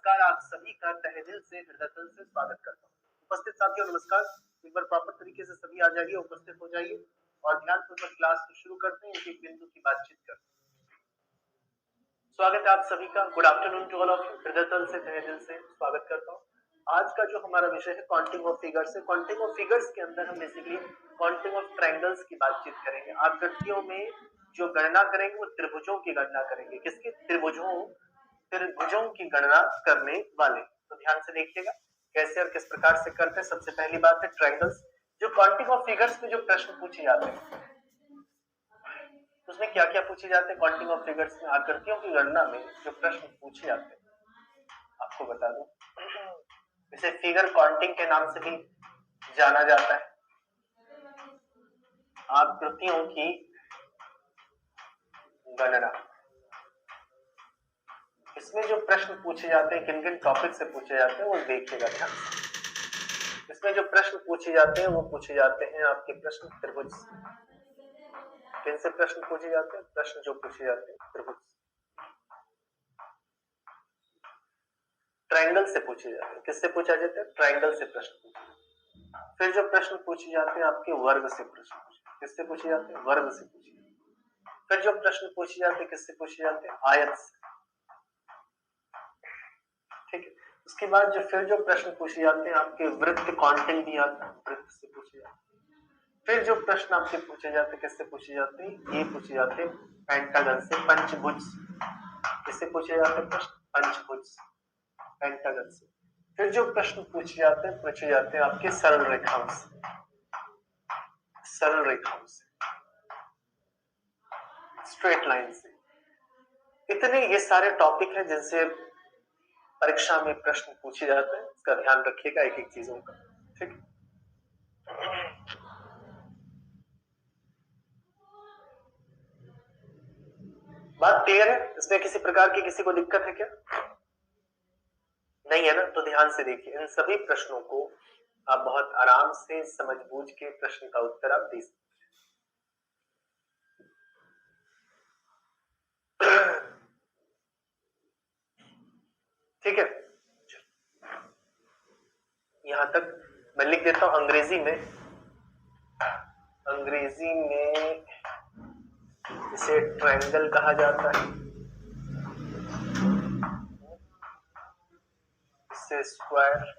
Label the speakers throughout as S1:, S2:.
S1: नमस्कार, आप सभी का तहे दिल से हृदय तल से स्वागत करता हूँ। उपस्थित साथियों नमस्कार, एक बार प्रॉपर तरीके से सभी आ जाइए, उपस्थित हो जाइए और ध्यानपूर्वक क्लास को शुरू करते हैं। एक बिंदु की बातचीत करते हैं। स्वागत है आप सभी का, good afternoon to all of you, हृदय तल से तहे दिल से स्वागत करता हूँ। आज का जो हमारा विषय है काउंटिंग ऑफ फिगर्स है। काउंटिंग ऑफ फिगर्स के अंदर हम बेसिकली काउंटिंग ऑफ ट्रायंगल्स की बातचीत करेंगे। आकृतियों में जो गणना करेंगे वो त्रिभुजों की गणना करेंगे। किसके? त्रिभुजों की गणना करने वाले। तो ध्यान से देखिएगा कैसे और किस प्रकार से करते हैं। सबसे पहली बात है ट्रायंगल्स। जो काउंटिंग ऑफ फिगर्स में जो प्रश्न पूछे जाते हैं उसमें क्या क्या पूछे जाते हैं? काउंटिंग ऑफ फिगर्स में आकृतियों की गणना में जो प्रश्न पूछे जाते हैं आपको बता दूं, इसे फिगर काउंटिंग के नाम से भी जाना जाता है। आकृतियों की गणना, इसमें जो प्रश्न पूछे जाते हैं किन किन टॉपिक से पूछे जाते हैं वो देखिएगा ध्यान से। इसमें जो प्रश्न पूछे जाते हैं वो पूछे जाते हैं आपके प्रश्न त्रिभुज से। किन से प्रश्न पूछे जाते हैं? प्रश्न जो पूछे जाते हैं त्रिभुज से। ट्रायंगल से पूछे जाते हैं। किससे पूछा जाता है? ट्रायंगल से प्रश्न पूछे। फिर जो प्रश्न पूछे जाते हैं आपके वर्ग से प्रश्न पूछे। किससे पूछे जाते हैं? वर्ग से पूछे। फिर जो प्रश्न पूछे जाते हैं किससे पूछे जाते हैं? आयत से। ठीक है। उसके बाद जो प्रश्न पूछे जाते हैं आपके वृत्त काउंटिंग भी आता है, वृत्त से पूछे जाते हैं। फिर जो प्रश्न आपसे पूछे जाते हैं किससे पूछे जाते हैं? ये पूछे जाते हैं पेंटागन से, पंचभुज। किससे पूछे जाते हैं प्रश्न? पंचभुज, पेंटागन से। फिर जो प्रश्न पूछे जाते हैं आपके सरल रेखाओं से, सरल रेखाओं से, स्ट्रेट लाइन से। इतने ये सारे टॉपिक हैं जिनसे परीक्षा में प्रश्न पूछे जाते हैं। इसका ध्यान रखिएगा एक एक चीजों का। ठीक है। बात क्लियर है? इसमें किसी प्रकार की किसी को दिक्कत है क्या? नहीं है ना? तो ध्यान से देखिए, इन सभी प्रश्नों को आप बहुत आराम से समझ बूझ के प्रश्न का उत्तर आप दे सकते हैं। ठीक है, यहां तक मैं लिख देता हूं अंग्रेजी में। अंग्रेजी में इसे ट्रायंगल कहा जाता है, इसे स्क्वायर,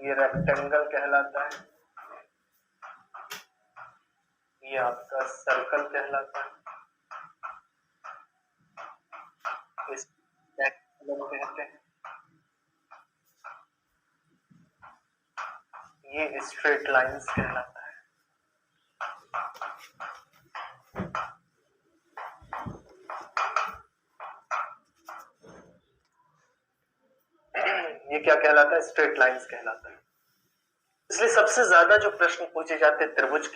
S1: ये रेक्टेंगल कहलाता है, ये आपका सर्कल कहलाता है, इस कहते हैं, ये स्ट्रेट लाइंस कहलाता है। ये क्या कहलाता है? स्ट्रेट लाइंस कहलाता है। इसलिए सबसे ज्यादा जो प्रश्न पूछे जाते हैं त्रिभुज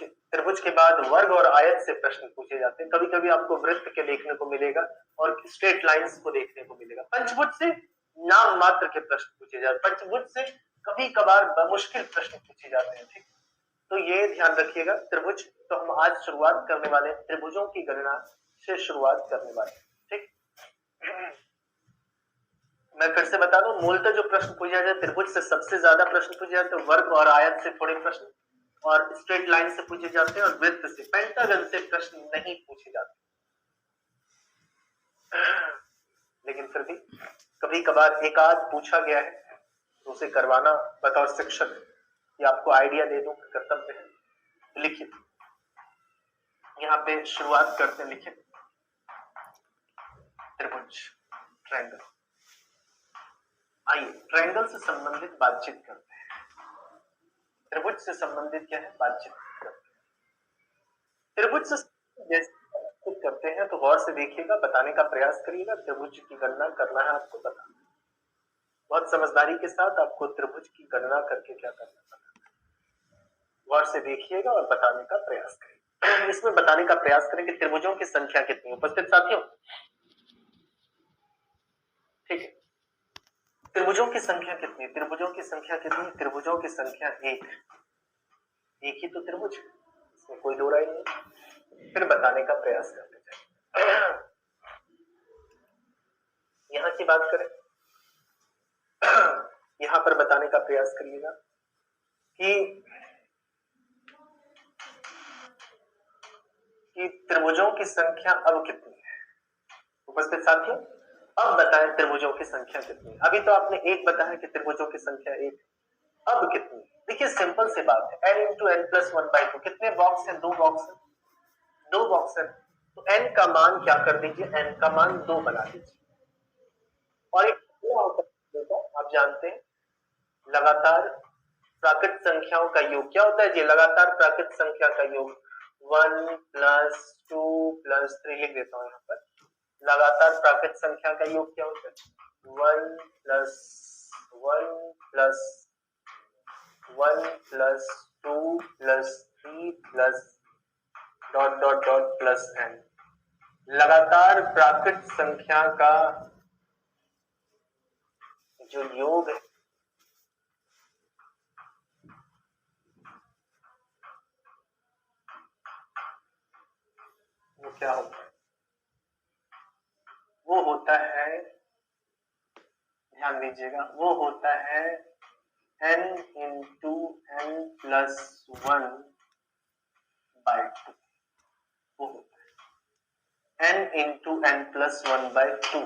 S1: के बाद वर्ग और आयत से प्रश्न पूछे जाते हैं। कभी कभी आपको वृत्त के देखने को मिलेगा और स्ट्रेट लाइंस को देखने को मिलेगा। पंचभुज से नाम मात्र के प्रश्न पूछे जाते हैं। पंचभुज से कभी कभार मुश्किल प्रश्न पूछे जाते हैं। ठीक, तो ये ध्यान रखिएगा। त्रिभुज, तो हम आज शुरुआत करने वाले हैं त्रिभुजों की गणना से शुरुआत करने वाले। ठीक, मैं फिर से बता दूं, मूलतः जो प्रश्न पूछे जाते हैं त्रिभुज से सबसे ज्यादा प्रश्न पूछे जाते हैं, वर्ग और आयत से थोड़े प्रश्न और स्ट्रेट लाइन से पूछे जाते हैं और वृत्त से, पेंटागन से प्रश्न नहीं पूछे जाते। लेकिन फिर भी कभी कभार एक आध पूछा गया है तो उसे करवाना बतौर शिक्षक ये आपको आइडिया दे दूं कर्तव्य है। लिखिए, यहाँ पे शुरुआत करते हैं। लिखिए त्रिभुज, ट्रायंगल। आइए ट्रायंगल से संबंधित बातचीत करते हैं। त्रिभुज से संबंधित क्या है? बातचीत करते हैं। त्रिभुज से जैसे करते हैं तो गौर से देखिएगा, बताने का प्रयास करिएगा। त्रिभुज की गणना करना है आपको, बताना बहुत समझदारी के साथ आपको त्रिभुज की गणना करके क्या करना है। गौर से देखिएगा और बताने का प्रयास करें। इसमें बताने का प्रयास करें कि त्रिभुजों की संख्या कितनी। उपस्थित साथियों, ठीक है, त्रिभुजों की संख्या कितनी? त्रिभुजों की संख्या कितनी? त्रिभुजों की संख्या एक ही तो त्रिभुज है, इसमें कोई दो राय नहीं। फिर बताने का प्रयास करते जाए। बात करें यहां पर बताने का प्रयास करिएगा कि त्रिभुजों की संख्या अब कितनी है। उपस्थित साथियों, अब बताएं त्रिभुजों की संख्या कितनी है। अभी तो आपने एक बताया कि त्रिभुजों की संख्या एक, अब कितनी? देखिए सिंपल सी बात है, n इंटू एन प्लस 1/2। कितने बॉक्स है? 2 बॉक्स है, 2 बॉक्स है, तो n का मान क्या कर दीजिए, n का मान 2 बना दीजिए। और एक क्या होता है आप जानते हैं, लगातार प्राकृत संख्याओं का योग क्या होता है जी? लगातार प्राकृत संख्या का योग 1 प्लस 2 प्लस 3 लिख देता हूं यहाँ पर। लगातार प्राकृत संख्या का योग क्या होता है? 1 plus 1 plus 1 plus 2 plus 3 plus dot dot dot plus n। लगातार प्राकृत संख्या का जो योग है वो क्या होता है? वो होता है, ध्यान दीजिएगा, वो होता है n इंटू n प्लस 1/2। वो होता है n इंटू n प्लस 1/2।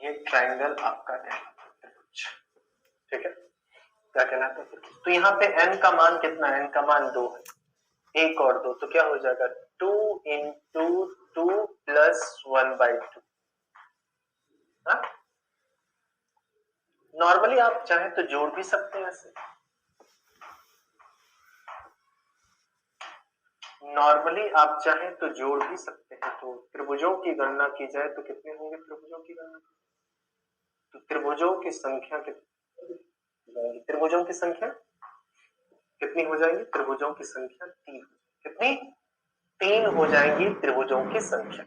S1: ये ट्रायंगल आपका कहलाता है त्रिभुज। ठीक है, क्या कहलाता है? तो यहाँ पे n का मान कितना है? n का मान 2 है, 1 और 2 तो क्या हो जाएगा? 2 इंटू 2 प्लस 1/2। नॉर्मली आप चाहे तो जोड़ भी सकते हैं ऐसे, नॉर्मली आप चाहे तो जोड़ भी सकते हैं। तो त्रिभुजों की गणना की जाए तो कितने होंगे त्रिभुजों की गणना? तो त्रिभुजों की संख्या कितनी? त्रिभुजों की संख्या कितनी हो जाएगी? त्रिभुजों की संख्या 3। कितनी? 3 हो जाएंगी त्रिभुजों की संख्या।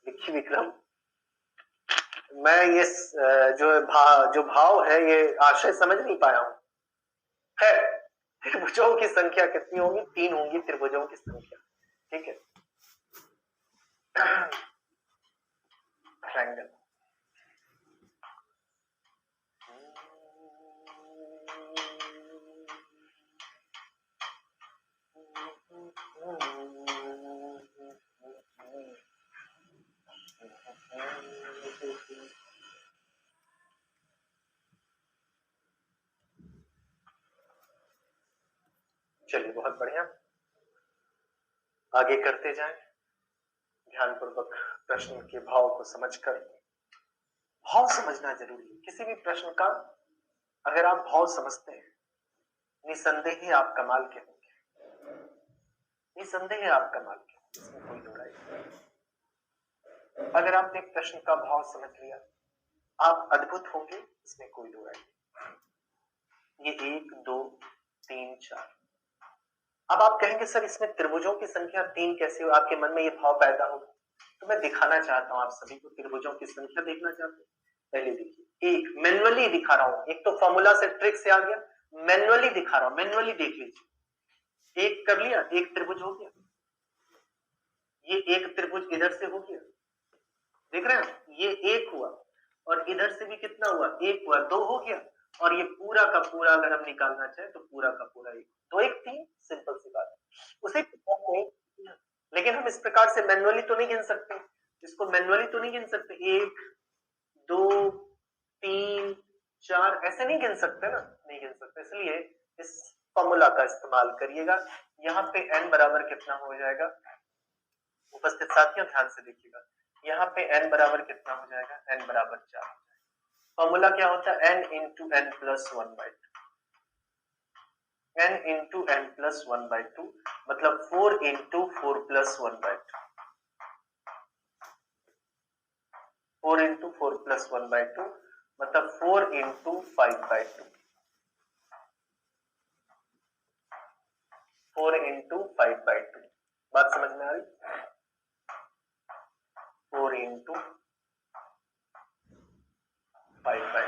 S1: देखिए विक्रम, मैं ये जो भाव है ये आशय समझ नहीं पाया हूं। है, त्रिभुजों की संख्या कितनी होगी? 3 होंगी त्रिभुजों की संख्या। ठीक है, ट्रायंगल। चलिए बहुत बढ़िया, आगे करते जाएं ध्यानपूर्वक प्रश्न के भाव को समझकर। भाव समझना जरूरी है किसी भी प्रश्न का। अगर आप भाव समझते हैं, निसंदेह ही आप कमाल के होंगे, निसंदेह आप कमाल के होंगे, इसमें कोई दो राय नहीं। अगर आपने प्रश्न का भाव समझ लिया, आप अद्भुत होंगे, इसमें कोई दो राय नहीं। ये 1 2 3 4। अब आप कहेंगे सर इसमें त्रिभुजों की संख्या 3 कैसे हो? आपके मन में ये भाव पैदा होगा। तो मैं दिखाना चाहता हूं आप सभी को, त्रिभुजों की संख्या देखना चाहते हैं? पहले देखिए, एक मैन्युअली दिखा रहा हूं, एक तो फॉर्मूला से ट्रिक से आ गया, मैन्युअली दिखा रहा हूं, मैन्युअली देख लीजिए। एक कर लिया, एक त्रिभुज हो गया। ये एक त्रिभुज इधर से हो गया, देख रहे हैं? ये एक हुआ, और इधर से भी कितना हुआ? एक हुआ, 2 हो गया। और ये पूरा का पूरा अगर हम निकालना चाहें तो पूरा का पूरा 1, 2 1 3, सिंपल सी बात है। उसे लेकिन हम इस प्रकार से मैन्युअली तो नहीं गिन सकते, इसको मैन्युअली तो नहीं गिन सकते। 1 2 3 4 ऐसे नहीं गिन सकते ना, नहीं गिन सकते। इसलिए इस फॉर्मूला का इस्तेमाल करिएगा। यहाँ पे n बराबर कितना हो जाएगा? उपस्थित साथियों ध्यान से देखिएगा, यहाँ पे n बराबर कितना हो जाएगा? n बराबर 4। फॉर्मूला क्या होता है? n into n plus 1/2। n into n plus 1/2 मतलब 4 इंटू 4 प्लस 1/2। 4 इंटू 4 प्लस 1/2 मतलब 4 इंटू 5/2। 4 इंटू 5/2 बात समझ में आ रही? 4 इंटू 5/2।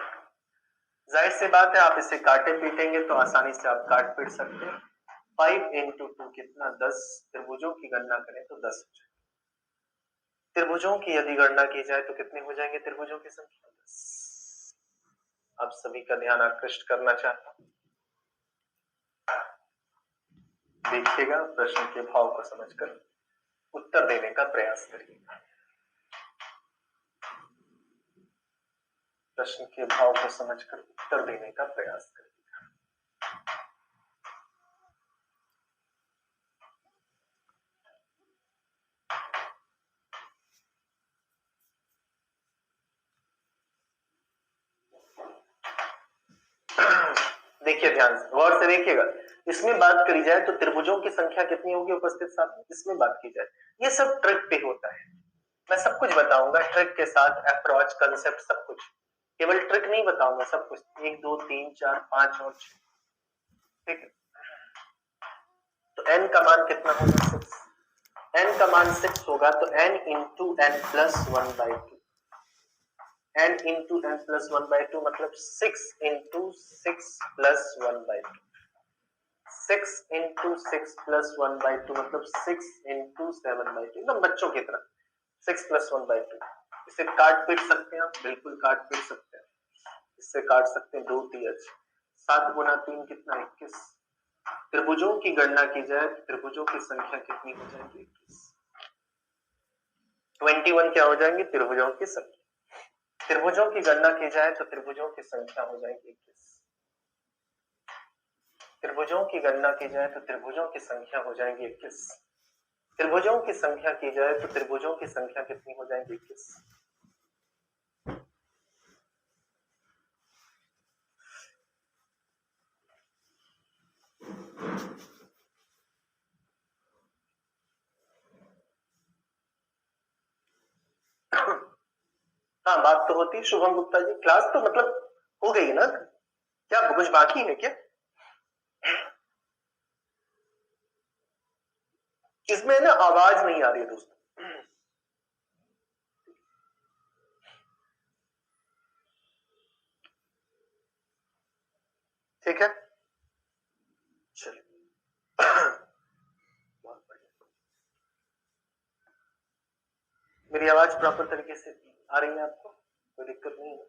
S1: जाहिर सी बात है आप इसे काटे पीटेंगे तो आसानी से आप काट पीट सकते हैं। 5 इंटू 2 कितना? 10। त्रिभुजों की गणना करें तो 10 हो जाएगा। त्रिभुजों की यदि गणना की जाए तो कितने हो जाएंगे त्रिभुजों की संख्या? 10। आप सभी का ध्यान आकृष्ट करना चाहता हूं, देखिएगा, प्रश्न के भाव को समझकर उत्तर देने का प्रयास करिएगा। प्रश्न के भाव को समझकर उत्तर देने का प्रयास करिएगा। देखिए ध्यान से, गौर से देखिएगा। इसमें बात करी जाए तो त्रिभुजों की संख्या कितनी होगी उपस्थित साथ में, इसमें बात की जाए। ये सब ट्रिक पे होता है, मैं सब कुछ बताऊंगा ट्रिक के साथ, अप्रोच, कंसेप्ट, सब कुछ। केवल ट्रिक नहीं बताऊंगा, सब कुछ। 1 2 3 4 5 और 6, ठीक है। तो n का मान कितना होगा? 6। n का मान 6 होगा तो n into n plus 1/2। n into n plus 1/2 मतलब 6 इंटू 6 प्लस 1/2। 6 इंटू 6 प्लस 1/2 मतलब 6 इंटू 7/2, एकदम बच्चों की तरह। 6 प्लस 1/2। इसे काट पीट सकते हैं आप, बिल्कुल काट पीट सकते हैं। इससे काट सकते हैं 2 3 7 गुना 3 कितना? 21। त्रिभुजों की गणना की जाए तो त्रिभुजों की संख्या कितनी हो जाएगी? 21। 21 क्या हो जाएंगे? त्रिभुजों की संख्या। त्रिभुजों की गणना की जाए तो त्रिभुजों की संख्या हो जाएगी 21। त्रिभुजों की गणना की जाए तो त्रिभुजों की संख्या हो जाएगी 21। त्रिभुजों की संख्या की जाए तो त्रिभुजों की संख्या कितनी हो जाएगी? 21। हाँ, बात तो होती है शुभम गुप्ता जी, क्लास तो मतलब हो गई ना, क्या कुछ बाकी है क्या? इसमें ना आवाज नहीं आ रही है दोस्तों, ठीक है। चलिए, बहुत बढ़िया। मेरी आवाज प्रॉपर तरीके से आ रही है आपको? कोई दिक्कत नहीं है?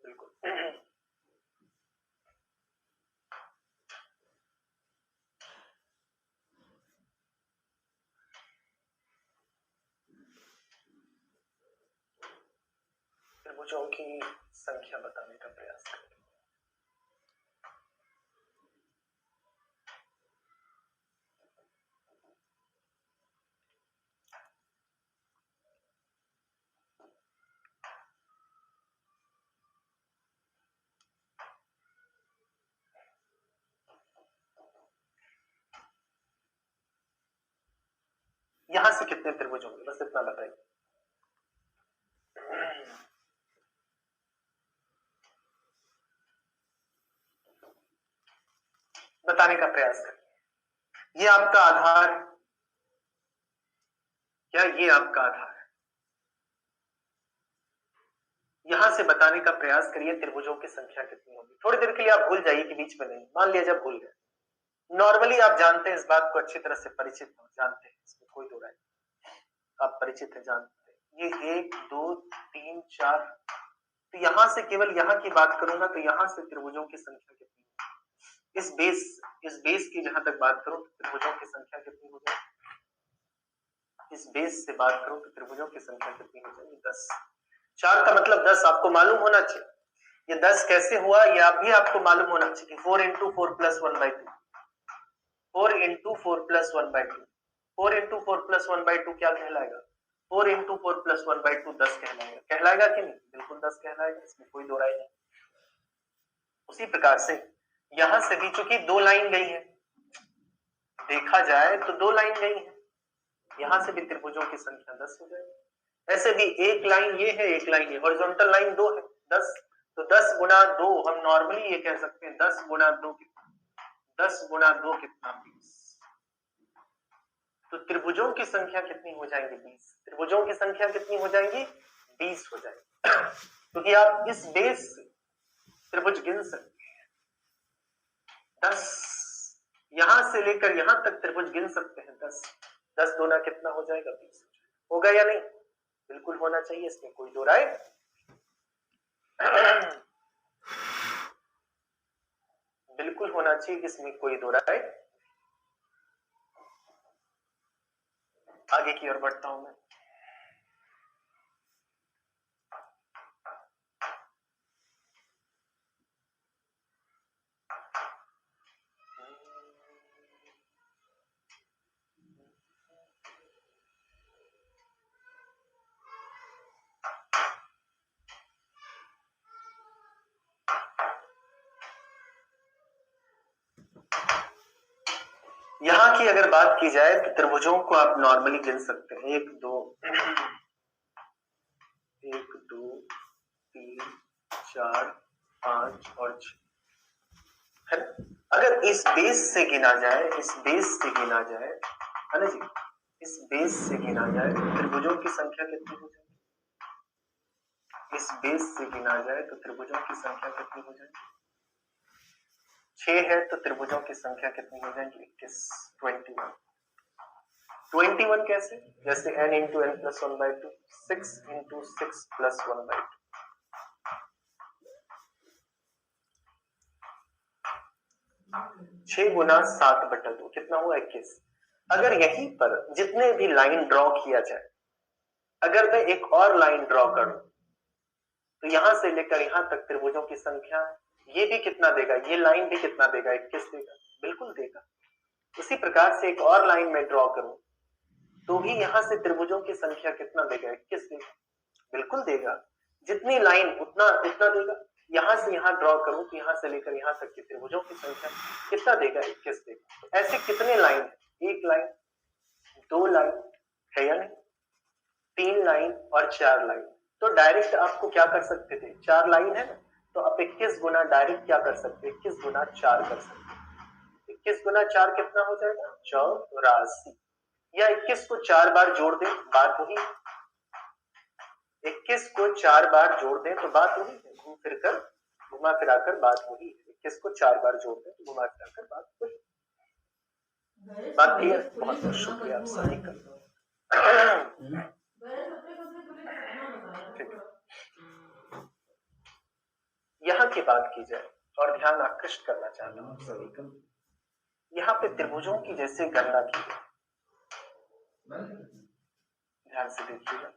S1: बिल्कुल। त्रिभुजों की संख्या बताने का प्रयास करें। यहां से कितने त्रिभुज होंगे, बस इतना बताइए। बताने का प्रयास करिए। ये आपका आधार, क्या ये आपका आधार है? यहां से बताने का प्रयास करिए त्रिभुजों की संख्या कितनी होगी। थोड़ी देर के लिए आप भूल जाइए कि बीच में नहीं, मान लिया जब भूल गए। नॉर्मली आप जानते हैं इस बात को, अच्छी तरह से परिचित हो, जानते हैं, इसमें कोई दो राय, आप परिचित हैं, जानते हैं। ये 1 2 3 4, तो यहां से केवल यहां की बात करूंगा तो यहां से त्रिभुजों की संख्या कितनी होगी? इस बेस की जहां तक बात करूं तो त्रिभुजों की संख्या कितनी हो जाएगी? इस बेस से बात करूं तो त्रिभुजों की संख्या कितनी हो जाएगी? 10। 4 का मतलब 10 आपको मालूम होना चाहिए। ये 10 कैसे हुआ ये भी आपको मालूम होना चाहिए। 4 into 4 plus 1/2, 4 into 4 plus 1/2, 4 into 4 plus 1/2 क्या कहलाएगा? 4 इंटू 4 प्लस 1/2 10 कहलाएगा। कहलाएगा कि नहीं? बिल्कुल 10 कहलाएगा, इसमें कोई दो राय नहीं। उसी प्रकार से यहां से भी चूंकि 2 लाइन गई है, देखा जाए तो 2 लाइन गई है, यहां से भी त्रिभुजों की संख्या 10 हो जाएगी। ऐसे भी एक लाइन ये है, एक लाइन ये, हॉरिजॉन्टल लाइन 2 है, 10, तो 10 गुना 2, हम नॉर्मली ये कह सकते हैं 10 गुना 2 कितना, 10 गुना 2 कितना 20। तो त्रिभुजों की संख्या कितनी हो जाएंगी 20। त्रिभुजों की संख्या कितनी हो जाएंगी 20 हो जाएगी, क्योंकि आप इस बेस से त्रिभुज गिन सकते हैं। 10 यहां से लेकर यहां तक त्रिभुज गिन सकते हैं। 10 10 दूना कितना हो जाएगा 20 होगा या नहीं? बिल्कुल होना चाहिए, इसमें कोई दो राय बिल्कुल होना चाहिए, इसमें कोई दो राय। आगे की ओर बढ़ता हूं मैं। यहां की अगर बात की जाए तो त्रिभुजों को आप नॉर्मली गिन सकते हैं 1 2 1 2 3 4 5 और 6 है ना। अगर इस बेस से गिना जाए, इस बेस से गिना जाए, है ना जी, इस बेस से गिना जाए तो त्रिभुजों की संख्या कितनी हो जाएगी? इस बेस से गिना जाए तो त्रिभुजों की संख्या कितनी हो जाएगी? 6 है तो त्रिभुजों की संख्या कितनी हो जाएगी? 21 21 21 कैसे? जैसे n into n plus 1/2, 6 into 6 plus 1/2, 6 गुना 7/2 कितना हुआ 21। अगर यहीं पर जितने भी लाइन ड्रॉ किया जाए, अगर मैं एक और लाइन ड्रॉ करूं तो यहां से लेकर यहां तक त्रिभुजों की संख्या, ये भी कितना देगा, ये लाइन भी कितना देगा 21 देगा, बिल्कुल देगा। उसी प्रकार से एक और लाइन में ड्रॉ करूं तो भी यहां से त्रिभुजों की संख्या कितना देगा 21 देगा, बिल्कुल देगा। जितनी लाइन उतना उतना देगा। यहां से यहां ड्रॉ करूं तो यहां से लेकर यहां तक की त्रिभुजों की संख्या कितना देगा 21 देगा। तो ऐसे कितने लाइन, एक लाइन, 2 लाइन है या नहीं, 3 लाइन और 4 लाइन। तो डायरेक्ट आपको क्या कर सकते थे, 4 लाइन है ना, तो आप 21 गुना डायरेक्ट क्या कर सकते, 21 गुना 4 कर सकते। 21 गुना 4 कितना हो जाएगा 84, या 21 को 4 बार जोड़ दे, बात वही। 21 को 4 बार जोड़ दें तो बात वही है, घुमा फिराकर बात वही है। 21 को 4 बार जोड़ दें तो घुमा फिराकर बात वही। बात क्लियर? बहुत बहुत शुक्रिया आप सभी का। यहाँ की बात की जाए और ध्यान आकृष्ट करना चाहता हूँ सभी का। यहाँ पे त्रिभुजों की जैसे गणना की है, ध्यान से देखिएगा।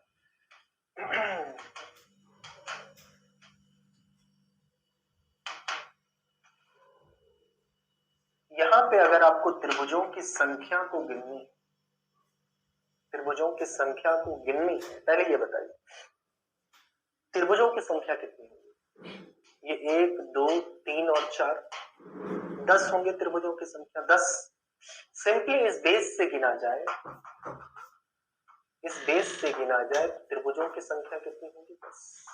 S1: यहाँ पे अगर आपको त्रिभुजों की संख्या को गिननी, त्रिभुजों की संख्या को गिननी है, पहले ये बताइए त्रिभुजों की संख्या कितनी होगी? ये 1 2 3 और 4, 10 होंगे त्रिभुजों की संख्या। 10 सिंपली इस बेस से गिना जाए, इस बेस से गिना जाए तो त्रिभुजों की संख्या कितनी होगी 10।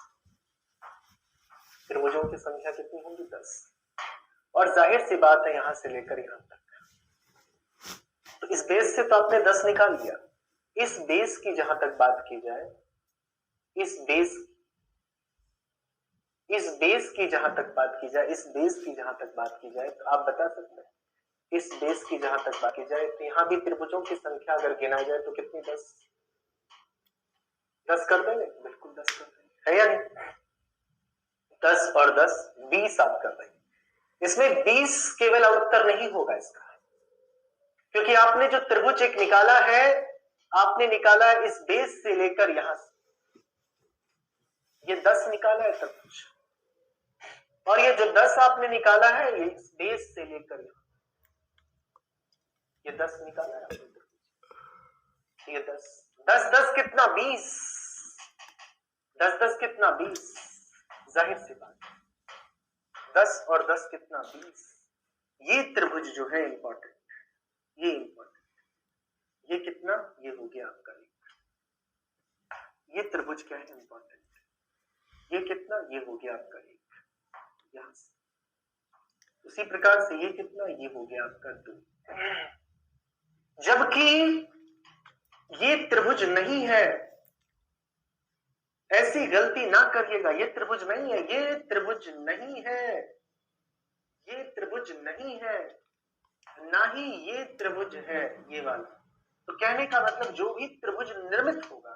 S1: त्रिभुजों की संख्या कितनी होगी 10। और जाहिर सी बात है यहां से लेकर यहां तक, तो इस बेस से तो आपने 10 निकाल लिया। इस बेस की जहां तक बात की जाए, इस बेस की जहां तक बात की जाए, इस बेस की जहां तक बात की जाए, तो आप बता सकते हैं इस बेस की जहां तक बात की जाए तो यहां भी त्रिभुजों की संख्या अगर गिना जाए तो कितनी 10 कर देंगे, बिल्कुल 10 कर देंगे, है या नहीं? 10 और 10 20 आप कर देंगे। इसमें 20 केवल उत्तर नहीं होगा इसका, क्योंकि आपने जो त्रिभुज एक निकाला है, आपने निकाला है इस बेस से लेकर यहां से, ये 10 निकाला है त्रिभुज, और ये जो 10 आपने निकाला है ये इस बेस से लेकर यहां, ये 10 निकाला है आपने, ये 10 10 10 कितना 20, 10 10 कितना 20, जाहिर सी बात 10 और 10 कितना 20। ये त्रिभुज जो है इंपॉर्टेंट, ये इंपॉर्टेंट, ये कितना, ये हो गया आपका एक, ये त्रिभुज क्या है इंपॉर्टेंट, ये कितना, ये हो गया आपका एक। उसी प्रकार से ये कितना, ये हो गया आपका 2। जबकि ये त्रिभुज नहीं है, ऐसी गलती ना करिएगा, ये त्रिभुज नहीं है, ये त्रिभुज नहीं है, ये त्रिभुज नहीं है, ना ही ये त्रिभुज है ये वाला। तो कहने का मतलब जो भी त्रिभुज निर्मित होगा,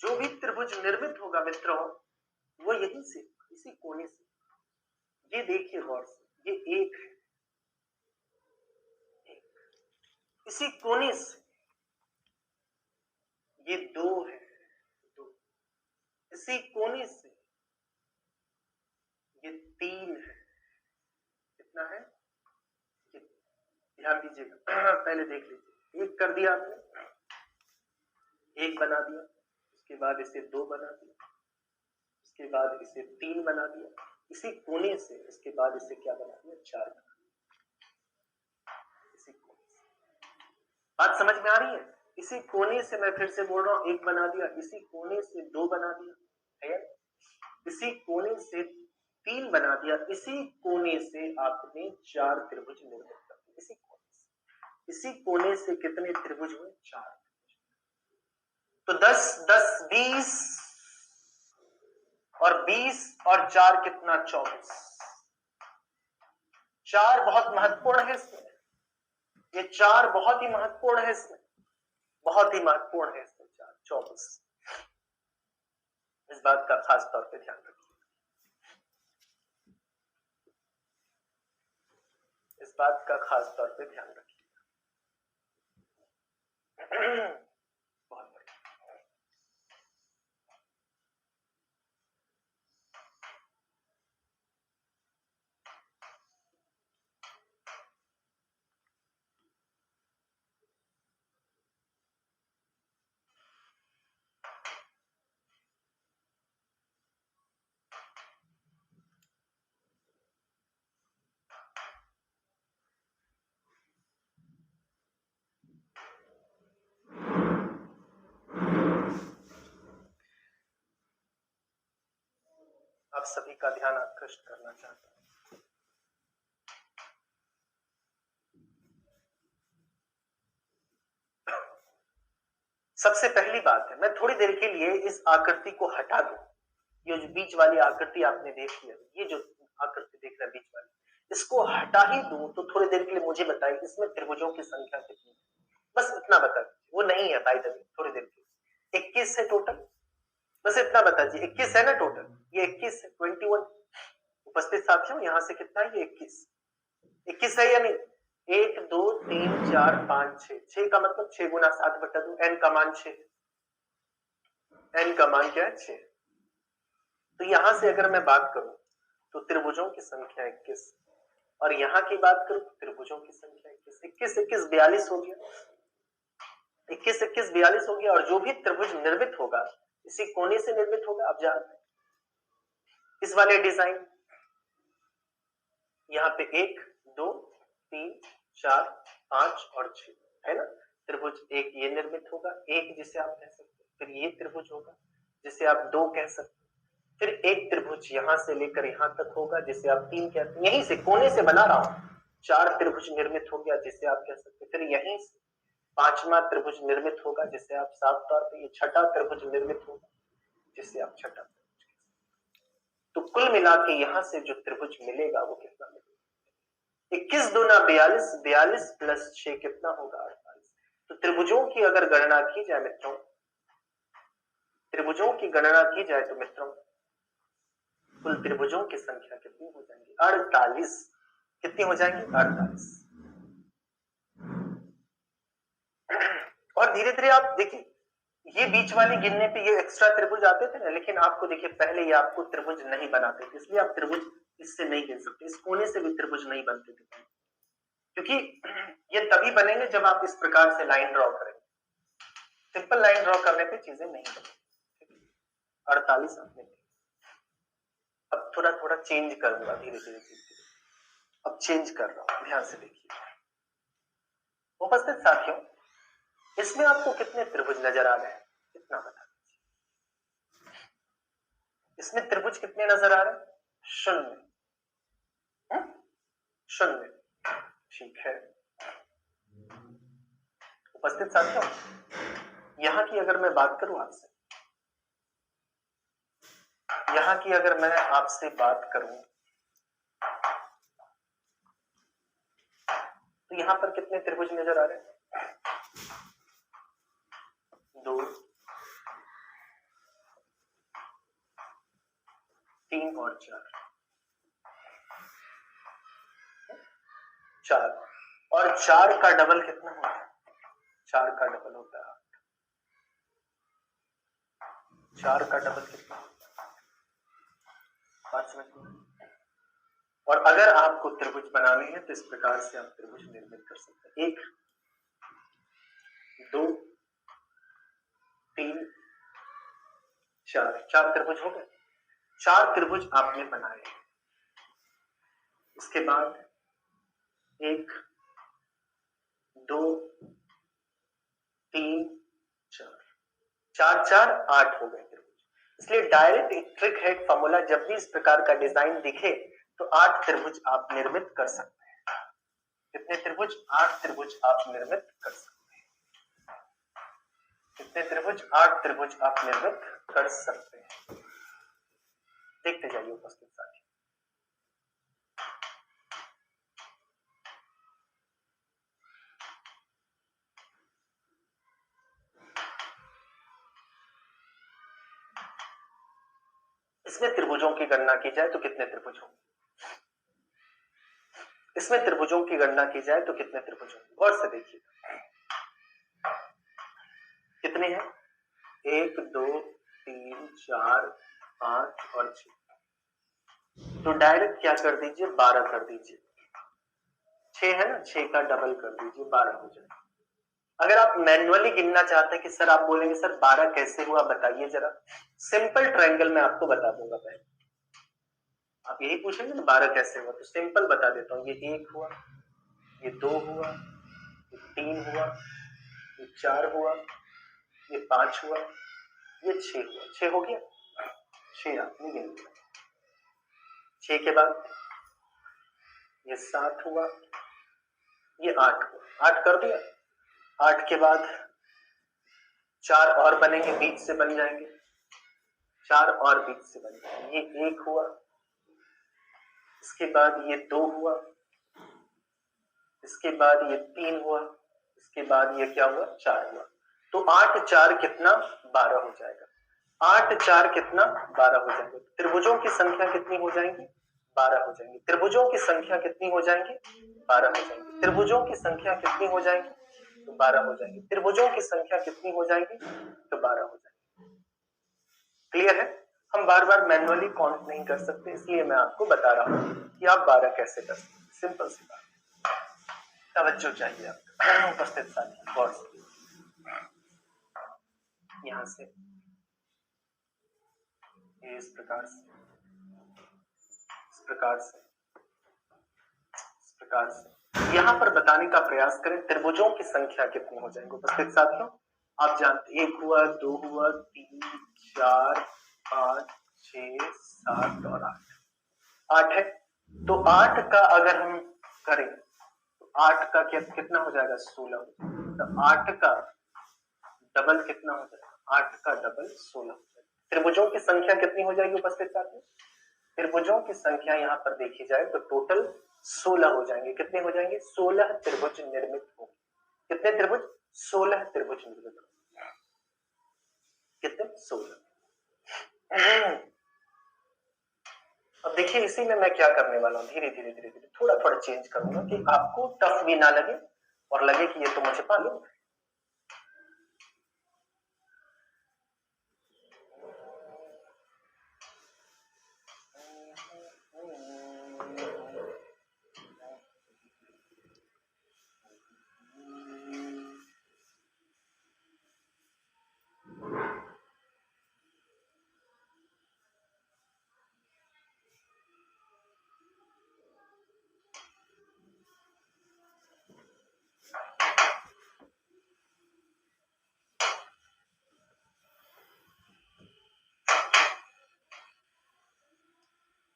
S1: जो भी त्रिभुज निर्मित होगा मित्रों, वो यहीं से, इसी कोने से, ये देखिए गौर से, ये एक है, इसी कोने से, ये 2 है, 2, इसी कोने से ये 3 है, कितना है, ध्यान दीजिएगा, पहले देख लीजिए, एक कर दिया आपने, एक बना दिया, उसके बाद इसे 2 बना दिया, उसके बाद इसे 3 बना दिया, इसी कोने से, इसके बाद इसे क्या बना दिया, 4 बना दिया, इसी कोने से। बात समझ में आ रही है? इसी कोने से मैं फिर से बोल रहा हूं, 1 बना दिया, इसी कोने से 2 बना दिया है, इसी कोने से 3 बना दिया, इसी कोने से आपने 4 त्रिभुज निर्मित कर दिए, इसी कोने से, इसी कोने से कितने त्रिभुज हुए, 4। तो 10 10 20 और 20 और 4 कितना, 24। 4 बहुत महत्वपूर्ण है इसमें, ये 4 बहुत ही महत्वपूर्ण है इसमें, बहुत ही महत्वपूर्ण है इसमें, 4 24। इस बात का खास तौर पे ध्यान रखिए, इस बात का खास तौर पे ध्यान रखिए। बहुत बढ़िया। आप सभी का ध्यान आकृष्ट करना चाहता हूं। सबसे पहली बात है, मैं थोड़ी देर के लिए इस आकृति को हटा दूं, ये जो बीच वाली आकृति आपने देख लिया, ये जो आकृति देख रहा है बीच वाली, इसको हटा ही दूं तो थोड़ी देर के लिए मुझे बताइए इसमें त्रिभुजों की संख्या कितनी है, बस इतना बता दीजिए। वो नहीं है बाय द वे, थोड़ी देर के लिए 21 है टोटल, बस इतना बता दीजिए। 21 है ना टोटल, ये 21 है, 21। उपस्थित साथियों, यहां से कितना है, ये 21 है या नहीं? 1 2 3 4 5 6, 6 का मतलब 6 गुना 7/2, n का मान 6, n का मान क्या है, 6। तो यहां से अगर मैं बात करूं तो त्रिभुजों की संख्या 21, और यहां की बात करूं तो त्रिभुजों की संख्या 21, 21 21 42 हो गया, 21 21 42 हो गया। और जो भी त्रिभुज निर्मित होगा इसी कोने से निर्मित होगा। आप जानते हैं इस वाले डिजाइन, यहाँ पे 1 2 3 4 5 और 6 है ना, त्रिभुज एक ये निर्मित होगा, एक जिसे आप कह सकते हैं, फिर ये त्रिभुज होगा जिसे आप 2 कह सकते हैं, फिर एक त्रिभुज यहां से लेकर यहां तक होगा जिसे आप 3 कहते हैं, यहीं से कोने से बना रहा हूं, 4 त्रिभुज निर्मित हो गया जिसे आप कह सकते हैं, फिर यहीं से 5वां त्रिभुज निर्मित होगा जिसे आप साफ तौर पे, ये 6ठा त्रिभुज निर्मित होगा जिसे आप 6ठा। तो कुल मिला के यहां से जो त्रिभुज मिलेगा वो कितना मिलेगा, 21 दूना 42, 42 प्लस 6 कितना होगा, 48। तो त्रिभुजों की अगर गणना की जाए मित्रों, त्रिभुजों की गणना की जाए तो मित्रों कुल त्रिभुजों की संख्या कितनी हो जाएंगी, 48। कितनी हो जाएंगी, 48। और धीरे धीरे आप देखिए, ये बीच वाली गिनने पे ये एक्स्ट्रा त्रिभुज आते थे ना, लेकिन आपको देखिए पहले ये आपको त्रिभुज नहीं बनाते, इसलिए आप त्रिभुज इससे नहीं गिन सकते, इस कोने से भी त्रिभुज नहीं बनते थे, क्योंकि ये तभी बनेंगे जब आप इस प्रकार से लाइन ड्रॉ करेंगे। सिंपल लाइन ड्रॉ करने पे चीजें नहीं बनेंगी। 48 आपने, अब थोड़ा थोड़ा चेंज कर दूंगा धीरे धीरे, अब चेंज कर रहा हूं, ध्यान से देखिए। उपस्थित साथियों, इसमें आपको कितने त्रिभुज नजर आ रहे हैं, कितना बता दीजिए। इसमें त्रिभुज कितने नजर आ रहे हैं, 0। 0। ठीक है उपस्थित साथियों, यहाँ की अगर मैं बात करूं आपसे, यहाँ की अगर मैं आपसे बात करूं तो यहाँ पर कितने त्रिभुज नजर आ रहे हैं? 2, 3 और 4। 4 और 4 का डबल कितना होता है? 4 का डबल होता है 8। 4 का डबल कितना होता है? बात समझ में? और अगर आपको त्रिभुज बनाने हैं तो इस प्रकार से आप त्रिभुज निर्मित कर सकते हैं। 1, 2, 3, 4। 4 त्रिभुज हो गए। 4 त्रिभुज आपने बनाए। इसके बाद 1, 2, 3, 4। 4, 4, 8 हो गए त्रिभुज। इसलिए डायरेक्ट एक ट्रिक है, एक फॉर्मूला, जब भी इस प्रकार का डिजाइन दिखे तो 8 त्रिभुज आप निर्मित कर सकते हैं। कितने त्रिभुज? 8 त्रिभुज आप निर्मित कर सकते हैं। कितने त्रिभुज? 8 त्रिभुज आप निर्मित कर सकते हैं। देखते जाइए उपस्थित साथी। इसमें त्रिभुजों की गणना की जाए तो कितने त्रिभुज होंगे? इसमें त्रिभुजों की गणना की जाए तो कितने त्रिभुज होंगे? गौर से देखिए कितने हैं? 1, 2, 3, 4, 5 और 6। तो डायरेक्ट क्या कर दीजिए? 12 कर दीजिए। 6 है ना, 6 का डबल कर दीजिए, 12 हो जाए। अगर आप मैन्युअली गिनना चाहते हैं कि सर, आप बोलेंगे सर 12 कैसे हुआ बताइए जरा, सिंपल ट्रायंगल में आपको बता दूंगा। पहले आप यही पूछेंगे ना 12 कैसे हुआ, तो सिंपल बता देता हूँ। ये 1 हुआ, ये 2 हुआ, ये 3 हुआ, ये 4 हुआ, ये 5 हुआ, ये 6 हुआ। 6 हो गया। 6 आपने गिन लिया। 6 के बाद ये 7 हुआ, ये 8 हुआ। 8 कर दिया। 8 के बाद 4 और बनेंगे, बीच से बन जाएंगे। 4 और बीच से बन जाएंगे। ये 1 हुआ, इसके बाद ये 2 हुआ, इसके बाद ये 3 हुआ, इसके बाद ये क्या हुआ? 4 हुआ। तो 8, 4 कितना? 12 हो जाएगा। 8, 4 कितना? 12 हो जाएंगे। त्रिभुजों की संख्या कितनी हो जाएंगी? 12 हो जाएंगी। त्रिभुजों की संख्या कितनी हो जाएंगी? 12 हो जाएंगी। त्रिभुजों की संख्या कितनी हो जाएंगी? तो 12 हो जाएंगी। त्रिभुजों की संख्या कितनी हो जाएंगी? तो 12 हो जाएंगी। क्लियर है? हम बार बार मैन्युअली काउंट नहीं कर सकते, इसलिए मैं आपको बता रहा हूं कि आप 12 कैसे कर सकते हैं। सिंपल सी बात। तवज्जो चाहिए आपको उपस्थित साथी। गौर से यहां से इस प्रकार से, इस प्रकार से, इस प्रकार से यहां पर बताने का प्रयास करें त्रिभुजों की संख्या कितनी हो जाएंगे। उपस्थित साथियों, आप जानते 1 हुआ, 2 हुआ, 3, 4, 5, 6, 7 और 8। 8 है। तो 8 का अगर हम करें तो 8 का कितना हो जाएगा? 16। तो 8 का डबल कितना हो जाएगा? 8 का डबल 16 हो जाएगा। त्रिभुजों की संख्या कितनी हो जाएगी उपस्थित साथियों? त्रिभुजों की संख्या यहां पर देखी जाए तो टोटल 16 हो जाएंगे। कितने हो जाएंगे? 16 त्रिभुज निर्मित होंगे। कितने त्रिभुज? 16 त्रिभुज निर्मित होंगे। कितने? 16। अब देखिए इसी में मैं क्या करने वाला हूं, धीरे धीरे धीरे धीरे थोड़ा थोड़ा चेंज करूंगा कि आपको टफ भी ना लगे और लगे कि ये तो मुझे मालूम है।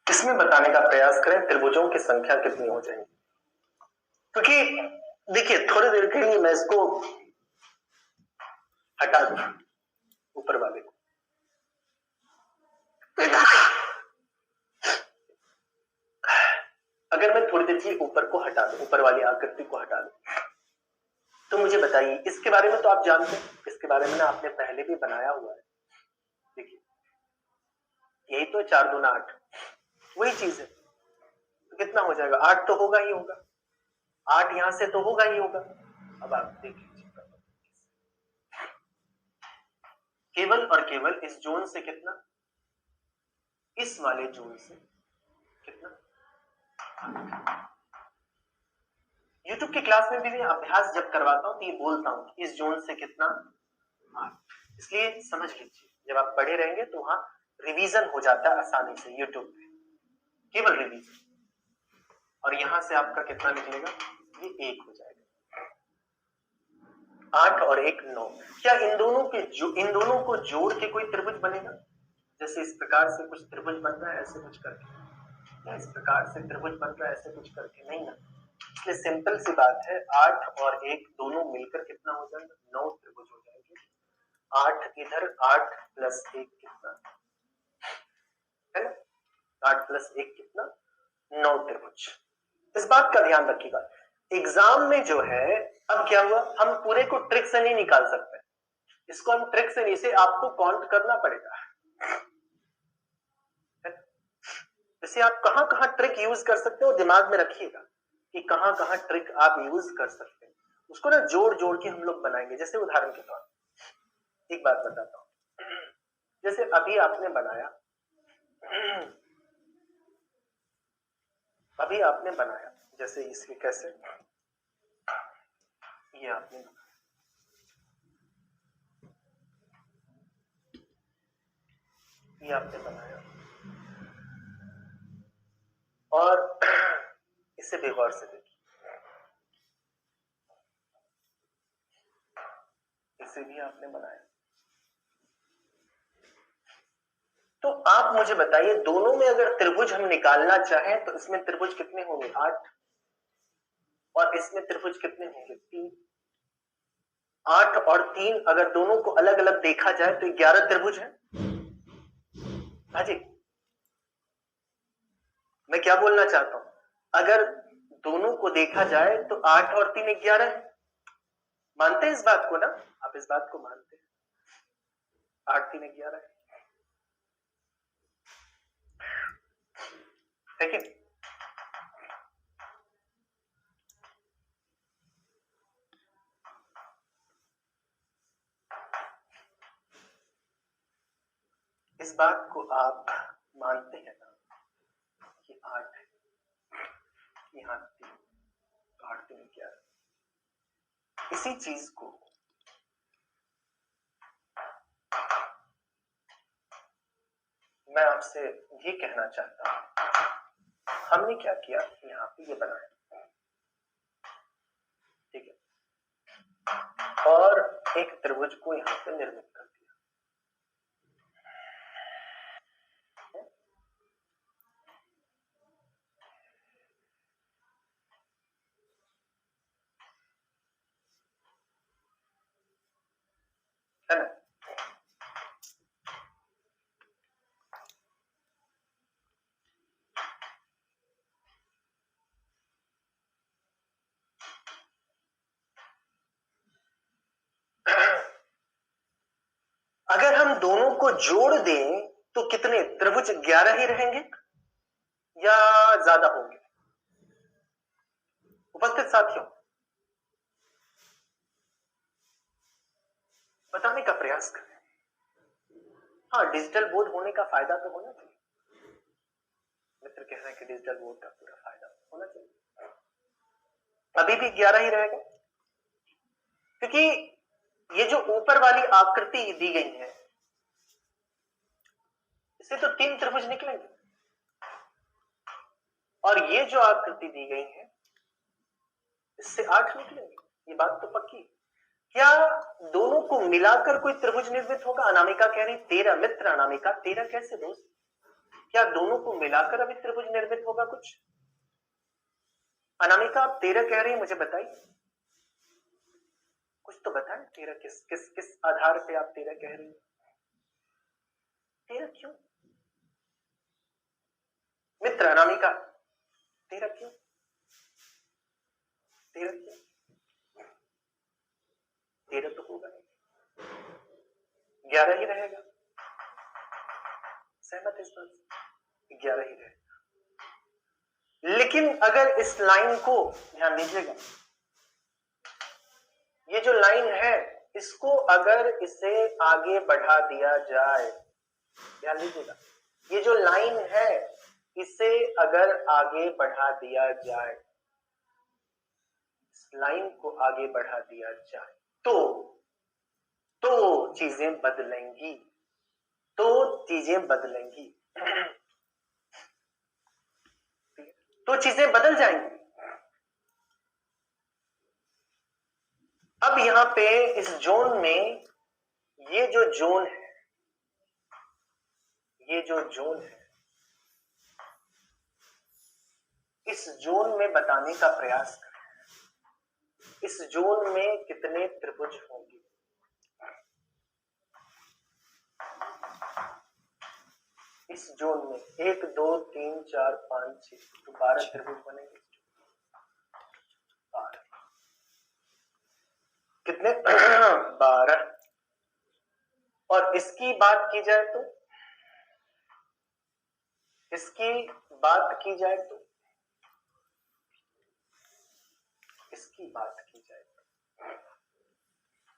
S1: इसमें बताने का प्रयास करें त्रिभुजों की संख्या कितनी हो जाएगी। क्योंकि देखिए थोड़ी देर के लिए मैं इसको हटा दूं ऊपर वाले को, अगर मैं थोड़ी देर के लिए ऊपर को हटा दूं, ऊपर वाली आकृति को हटा दूं, तो मुझे बताइए इसके बारे में तो आप जानते हैं, इसके बारे में ना आपने पहले भी बनाया हुआ है। देखिए यही तो 4 दूना 8, वही चीज है। तो कितना हो जाएगा? 8 तो होगा ही होगा, 8 यहां से तो होगा ही होगा। अब आप देखिए केवल और केवल इस जोन से कितना, इस वाले जोन से कितना। यूट्यूब की क्लास में भी मैं अभ्यास जब करवाता हूं तो ये बोलता हूं कि इस जोन से कितना 8, इसलिए समझ लीजिए जब आप पढ़े रहेंगे तो वहां रिवीजन हो जाता है आसानी से यूट्यूब पे, केवल रिवीजन। और यहां से आपका कितना निकलेगा? ये 1 हो जाएगा। 8 और 1 9। क्या इन दोनों को जोड़ के कोई त्रिभुज बनेगा? जैसे इस प्रकार से कुछ त्रिभुज बन रहा है ऐसे कुछ करके, या इस प्रकार से त्रिभुज बन रहा है ऐसे कुछ करके, नहीं ना। इसलिए सिंपल सी बात है, 8 और 1 दोनों मिलकर कितना हो जाएगा? 9 त्रिभुज हो जाएंगे। 8 इधर, 8 प्लस 1 कितना है ना, 8 प्लस 1 कितना? 9 त्रिभुज। इस बात का ध्यान रखिएगा एग्जाम में जो है। अब क्या हुआ, हम पूरे को ट्रिक से नहीं निकाल सकते, इसको हम ट्रिक से नहीं, इसे आपको काउंट करना पड़ेगा। इसे आप कहां कहां ट्रिक यूज कर सकते हो दिमाग में रखिएगा कि कहां कहां ट्रिक आप यूज कर सकते हैं। उसको ना जोड़ जोड़ के हम लोग बनाएंगे। जैसे उदाहरण के तौर पर एक बात बताता हूं, जैसे अभी आपने बनाया, अभी आपने बनाया जैसे इसके कैसे, ये आपने बनाया, ये आपने बनाया, और इसे बेगौर से देखिए, इसे भी आपने बनाया। तो आप मुझे बताइए दोनों में अगर त्रिभुज हम निकालना चाहें तो इसमें त्रिभुज कितने होंगे? 8, और इसमें त्रिभुज कितने होंगे? 3। 8 और 3 अगर दोनों को अलग अलग देखा जाए तो 11 त्रिभुज है। हाजी, मैं क्या बोलना चाहता हूं, अगर दोनों को देखा जाए तो 8 और 3 11 है। मानते हैं इस बात को ना, आप इस बात को मानते हैं? 8 3 11 है कि नहीं? इस बात को आप मानते हैं ना कि 8 है, यहां 3, 8 3 11। इसी चीज को मैं आपसे ये कहना चाहता हूं, हमने क्या किया, यहां पे ये बनाया, ठीक है, और एक त्रिभुज को यहां पे निर्मित कर दिया, है ना। अगर हम दोनों को जोड़ दें तो कितने त्रिभुज? 11 ही रहेंगे या ज्यादा होंगे? उपस्थित साथियों बताने का प्रयास करें। हाँ, डिजिटल बोर्ड होने का फायदा तो होना चाहिए। मित्र कह रहे हैं कि डिजिटल बोर्ड का पूरा फायदा होना चाहिए। अभी भी 11 ही रहेगा, क्योंकि ये जो ऊपर वाली आकृति दी गई है इससे तो 3 त्रिभुज निकलेंगे, और ये जो आकृति दी गई है इससे 8 निकलेंगे। ये बात तो पक्की। क्या दोनों को मिलाकर कोई त्रिभुज निर्मित होगा? अनामिका कह रही 13। मित्र अनामिका 13 कैसे दोस्त? क्या दोनों को मिलाकर अभी त्रिभुज निर्मित होगा कुछ? अनामिका आप 13 कह रही हैं, मुझे बताइए, कुछ तो बताएं। 13 किस किस किस आधार पे आप 13 कह रही हैं? 13 क्यों मित्र? अनामिका 13 क्यों? 13 क्यों? 13 तो होगा नहीं, 11 ही रहेगा। सहमत इस बात से? 11 ही रहेगा। लेकिन अगर इस लाइन को ध्यान दीजिएगा, ये जो लाइन है इसको अगर इसे आगे बढ़ा दिया जाए, ध्यान दीजिएगा, ये जो लाइन है इसे अगर आगे बढ़ा दिया जाए, इस लाइन को आगे बढ़ा दिया जाए तो चीजें बदलेंगी, तो चीजें बदलेंगी, तो चीजें बदल जाएंगी। अब यहां पे इस जोन में, ये जो जोन है, ये जो जोन है, इस जोन में बताने का प्रयास करें, इस जोन में कितने त्रिभुज होंगे? इस जोन में 1 2 3 4 5 6 तो 12 त्रिभुज बनेंगे। 12 कितने? 12। और इसकी बात की जाए तो, इसकी बात की जाए तो, इसकी बात की जाए तो,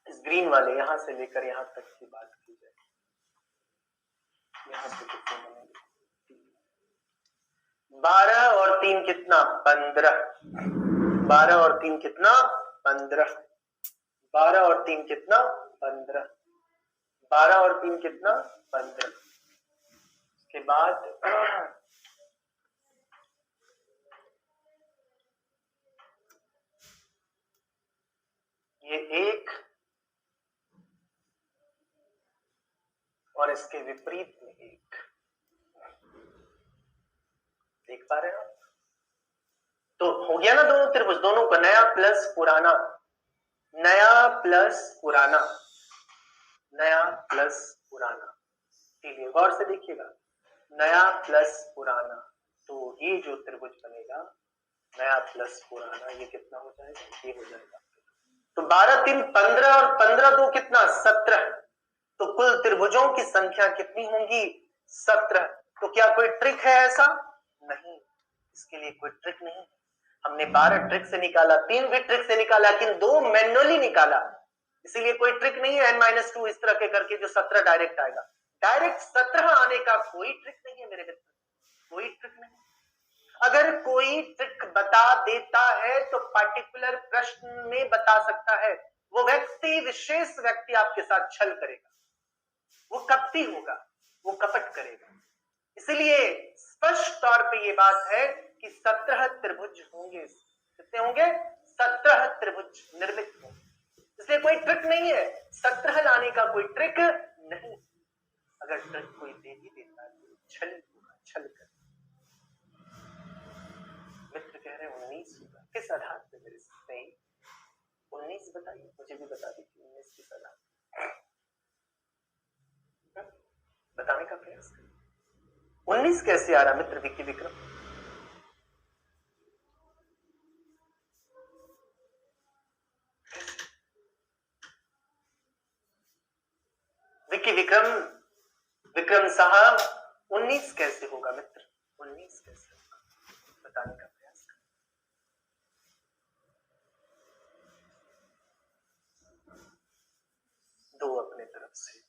S1: इस ग्रीन वाले यहां से लेकर यहां तक की बात की जाए, यहां से कितने बनेंगे? 12 और 3 कितना? 15। 12 और 3 कितना? 15। 12 और 3 कितना? 15। 12 और 3 कितना? 15। उसके बाद ये 1 और इसके विपरीत में 1, देख पा रहे हो? तो हो गया ना दोनों त्रिभुज, दोनों का नया प्लस पुराना, नया प्लस पुराना, नया प्लस पुराना। चलिए गौर से देखिएगा, नया प्लस पुराना, तो ये जो त्रिभुज बनेगा नया प्लस पुराना, ये कितना हो जाएगा? ये हो जाएगा। तो 12 3 15 और 15 2 कितना? 17। तो कुल त्रिभुजों की संख्या कितनी होंगी? 17। तो क्या कोई ट्रिक है ऐसा? नहीं, इसके लिए कोई ट्रिक नहीं। हमने 12 ट्रिक से निकाला, 3 भी ट्रिक से निकाला, लेकिन 2 मैन्युअली निकाला, इसीलिए कोई ट्रिक नहीं है n-2 इस तरह के करके जो 17 डायरेक्ट आएगा। डायरेक्ट 17 आने का कोई ट्रिक नहीं है मेरे मित्र, कोई ट्रिक नहीं। अगर कोई ट्रिक बता देता है तो पार्टिकुलर प्रश्न में बता सकता है, वो व्यक्ति, विशेष व्यक्ति आपके साथ छल करेगा, वो कपटी होगा, वो कपट करेगा। इसलिए स्पष्ट तौर पे ये बात है कि 17 त्रिभुज होंगे। कितने होंगे? 17 त्रिभुज निर्मित होंगे। इसलिए कोई ट्रिक नहीं है, 17 लाने का कोई ट्रिक नहीं। अगर ट्रिक कोई दे ही देता है तो छल होगा, छल कर। मित्र कह रहे हैं 19 होगा, किस आधार पे मेरे से? 19 बताइए, मुझे भी बता दीजिए 19 किस आधार? बताने का प्रयास करें। 19 कैसे आ रहा मित्र विक्की विक्रम? विक्की विक्रम, विक्रम साहब 19 कैसे होगा मित्र? 19 कैसे होगा? बताने का प्रयास करें। दो अपने तरफ से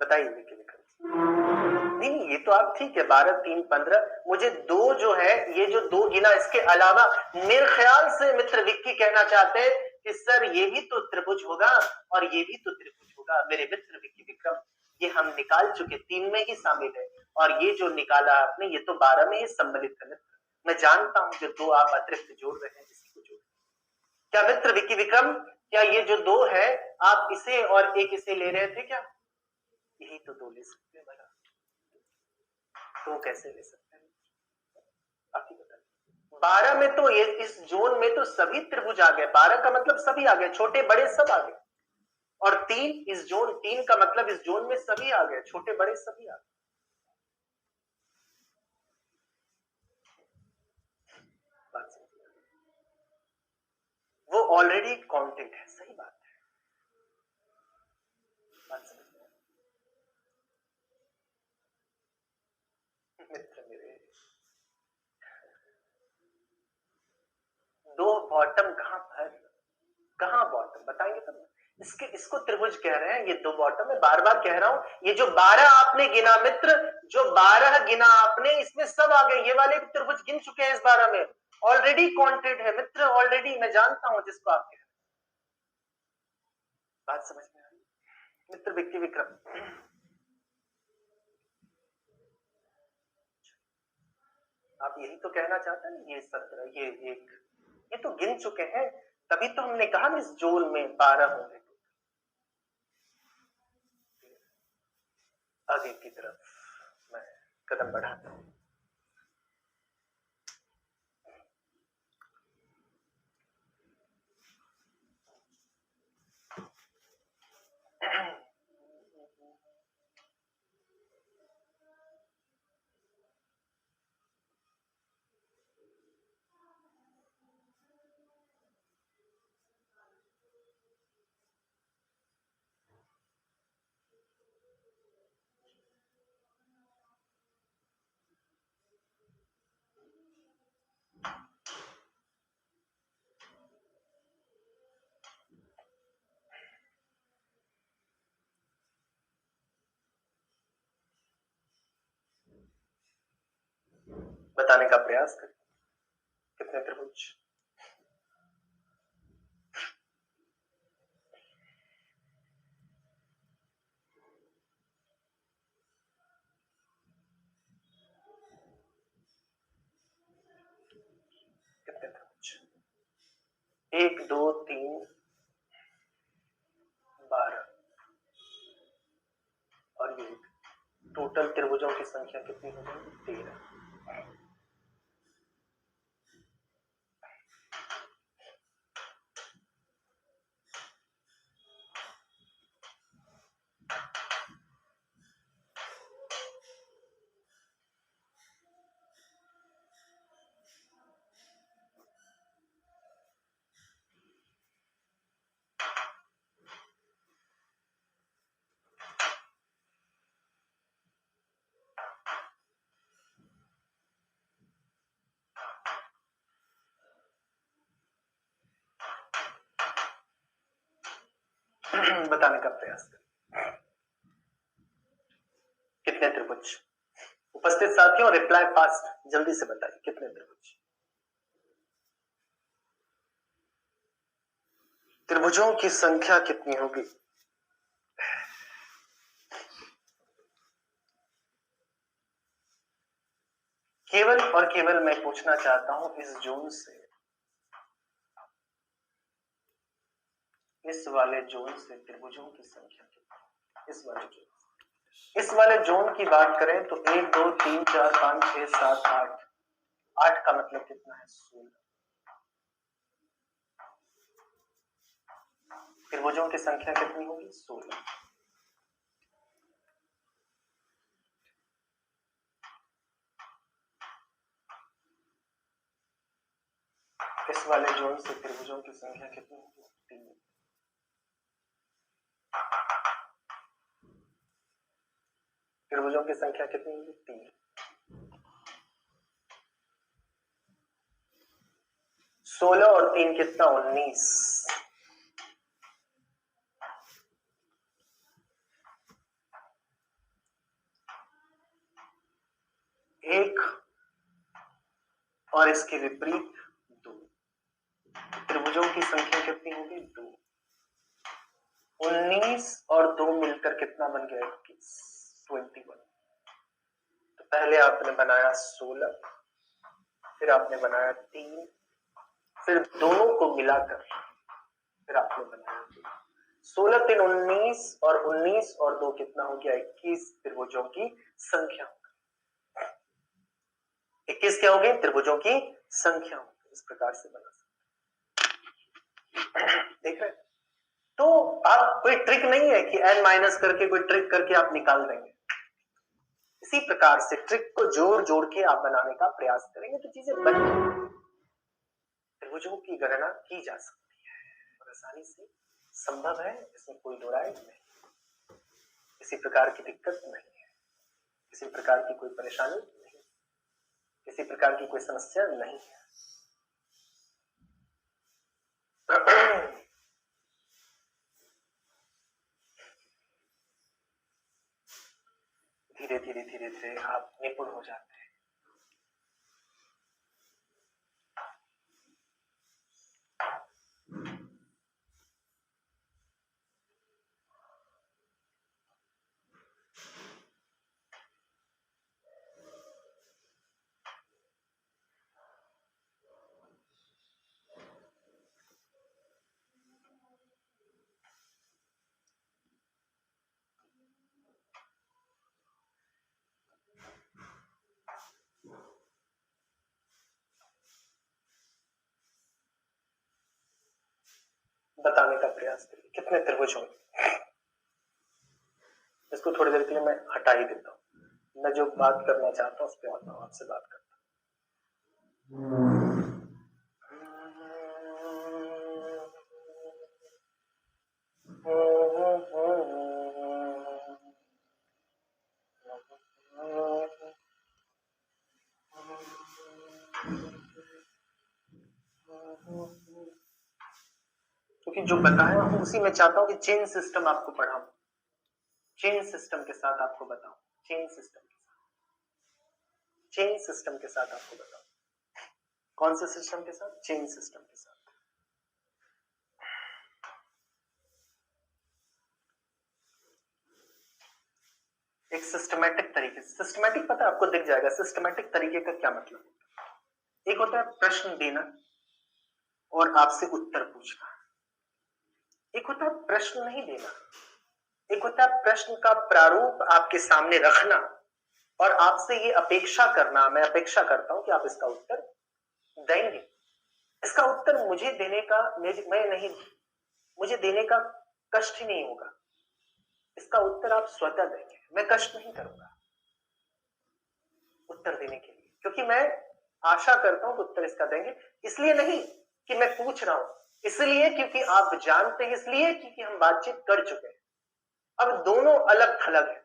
S1: बताइए विक्की विक्रम। नहीं, ये तो आप ठीक है, 12 3 15, मुझे 2 जो है, ये जो 2 गिना, इसके अलावा मेरे ख्याल से मित्र विक्की कहना चाहते हैं कि सर ये भी तो त्रिभुज होगा और ये भी तो त्रिभुज होगा। मेरे मित्र विक्की विक्रम, ये हम निकाल चुके, 3 में ही शामिल है, और ये जो निकाला आपने ये तो 12 में ही सम्मिलित है। मैं जानता हूं जो 2 आप अतिरिक्त जोड़ रहे हैं, इसी को जोड़। क्या मित्र विक्की विक्रम, क्या ये जो 2 है आप इसे और एक इसे ले रहे थे क्या? यही तो 2 ले सकते हैं, तो कैसे ले सकते हैं? आप ही बताइए। 12 में तो ये इस जोन में तो सभी त्रिभुज आ गए, 12 का मतलब सभी आ गए, छोटे बड़े सब आ गए। और 3 इस जोन, 3 का मतलब इस जोन में सभी आ गए, छोटे बड़े सभी आ गए। वो ऑलरेडी काउंटेड है, सही बात है। बात समझ में? मित्र मेरे, दो बॉटम कहां बॉटम बताएंगे तब। इसको त्रिभुज कह रहे हैं, ये दो बॉटम है। बार बार कह रहा हूं, ये जो 12 आपने गिना मित्र, जो 12 गिना आपने, इसमें सब आ गए, ये वाले भी त्रिभुज गिन चुके हैं इस 12 में, ऑलरेडी काउंटेड है मित्र, ऑलरेडी। मैं जानता हूं जिसको आप कह रहे हैं। बात समझ में आ रही मित्र? व्यक्ति विक्रम, आप यही तो कहना चाहते हैं, ये 17, ये 1, ये तो गिन चुके हैं, तभी तो हमने कहा इस जोन में 12 होंगे। आगे की तरफ मैं कदम बढ़ाता हूं। बताने का प्रयास करें कितने त्रिभुज। कितने त्रिभुज? 1 2 3 12 और ये टोटल त्रिभुजों की संख्या कितनी हो गई? 13। बताने का प्रयास करें कितने त्रिभुज। उपस्थित साथियों रिप्लाई फास्ट, जल्दी से बताइए कितने त्रिभुज। त्रिभुजों की संख्या कितनी होगी? केवल और केवल मैं पूछना चाहता हूं, इस जोन से, इस वाले जोन से त्रिभुजों की संख्या कितनी? इस वाले जोन की बात करें तो 1 2 3 4 5 6 7 8, 8 का मतलब कितना है? 16। त्रिभुजों की संख्या कितनी होगी? 16। इस वाले जोन से त्रिभुजों की संख्या कितनी होगी? 3। त्रिभुजों की संख्या कितनी होगी? 3। 16 और 3 कितना? 19। एक और इसके विपरीत 2। त्रिभुजों की संख्या कितनी होगी? 2। 19 और 2 मिलकर कितना बन गया? 21। तो पहले आपने बनाया 16, फिर आपने बनाया 3, फिर दोनों को मिलाकर फिर आपने बनाया 16 3 19 और 19 और 2 कितना हो गया? 21 त्रिभुजों की संख्या। 21 क्या हो गई? त्रिभुजों की संख्या इस प्रकार से बना सकते। देख रहे हैं? तो आप कोई ट्रिक नहीं है कि n माइनस करके कोई ट्रिक करके आप निकाल देंगे। इसी प्रकार से ट्रिक को जोड़ जोड़ के आप बनाने का प्रयास करेंगे तो चीजें बन त्रिभुजों की गणना की जा सकती है और आसानी से संभव है, इसमें कोई दो राय नहीं। किसी प्रकार की दिक्कत नहीं है, किसी प्रकार की कोई परेशानी नहीं, किसी प्रकार की कोई समस्या नहीं है। धीरे धीरे धीरे धीरे आप निपुण हो जाते हैं। बताने का प्रयास करिए कितने त्रिभुज होंगे। इसको थोड़ी देर के लिए मैं हटा ही देता हूँ। मैं जो बात करना चाहता हूँ उस पर आता हूँ, आपसे बात करता क्योंकि जो बताया हूं उसी में चाहता हूं कि चेन सिस्टम आपको पढ़ाऊं, चेन सिस्टम के साथ आपको बताऊं, चेन सिस्टम के साथ, चेन सिस्टम के साथ आपको बताऊं। कौन से सिस्टम के साथ? चेन सिस्टम के साथ। एक सिस्टमैटिक तरीके से, सिस्टमैटिक पता है आपको दिख जाएगा सिस्टमैटिक तरीके का क्या मतलब होता है। एक होता है प्रश्न देना और आपसे उत्तर पूछना, एक होता है प्रश्न नहीं देना, एक होता है प्रश्न का प्रारूप आपके सामने रखना और आपसे ये अपेक्षा करना, मैं अपेक्षा करता हूं कि आप इसका उत्तर देंगे। इसका उत्तर मुझे देने का मैं नहीं, मुझे देने का कष्ट ही नहीं होगा, इसका उत्तर आप स्वतः देंगे, मैं कष्ट नहीं करूंगा उत्तर देने के लिए, क्योंकि मैं आशा करता हूं कि उत्तर इसका देंगे। इसलिए नहीं कि मैं पूछ रहा हूं, इसलिए क्योंकि आप जानते हैं, इसलिए क्योंकि हम बातचीत कर चुके हैं। अब दोनों अलग थलग है,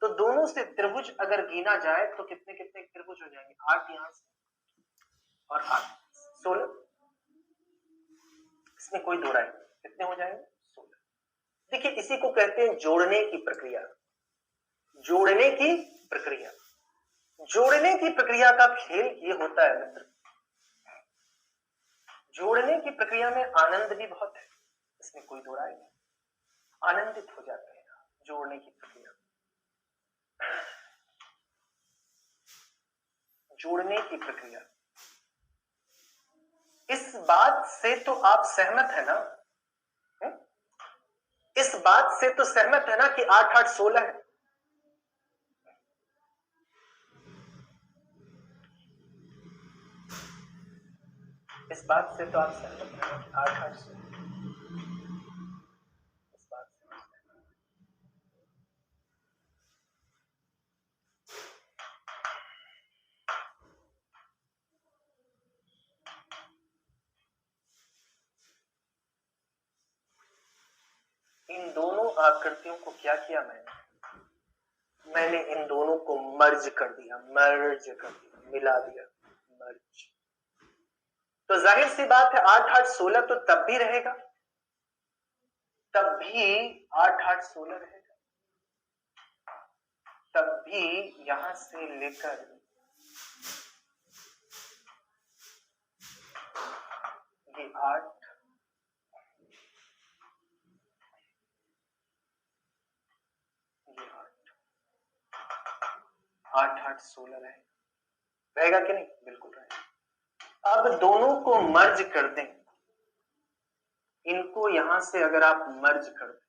S1: तो दोनों से त्रिभुज अगर गिना जाए तो कितने कितने त्रिभुज हो जाएंगे? 8 यहां से और 8 16, इसमें कोई दो राय नहीं। कितने हो जाएंगे? 16। देखिए इसी को कहते हैं जोड़ने की प्रक्रिया, जोड़ने की प्रक्रिया। जोड़ने की प्रक्रिया का खेल ये होता है मित्र, जोड़ने की प्रक्रिया में आनंद भी बहुत है, इसमें कोई दो राय नहीं, आनंदित हो जाते हैं जोड़ने की प्रक्रिया, जोड़ने की प्रक्रिया। इस बात से तो आप सहमत है ना, इस बात से तो सहमत है ना कि 8 8 16 है। इस बात से तो आप सहमत हैं कि 8 8 16, इस बात से इन दोनों आकृतियों को क्या किया मैंने इन दोनों को मर्ज कर दिया, मिला दिया, मर्ज। तो जाहिर सी बात है 8 8 16 तो तब भी रहेगा, तब भी 8 8 16 रहेगा, तब भी यहां से लेकर ये 8 8 8 16 रहेगा कि नहीं? बिल्कुल रहेगा। अब दोनों को मर्ज कर दें, इनको यहां से अगर आप मर्ज कर दें,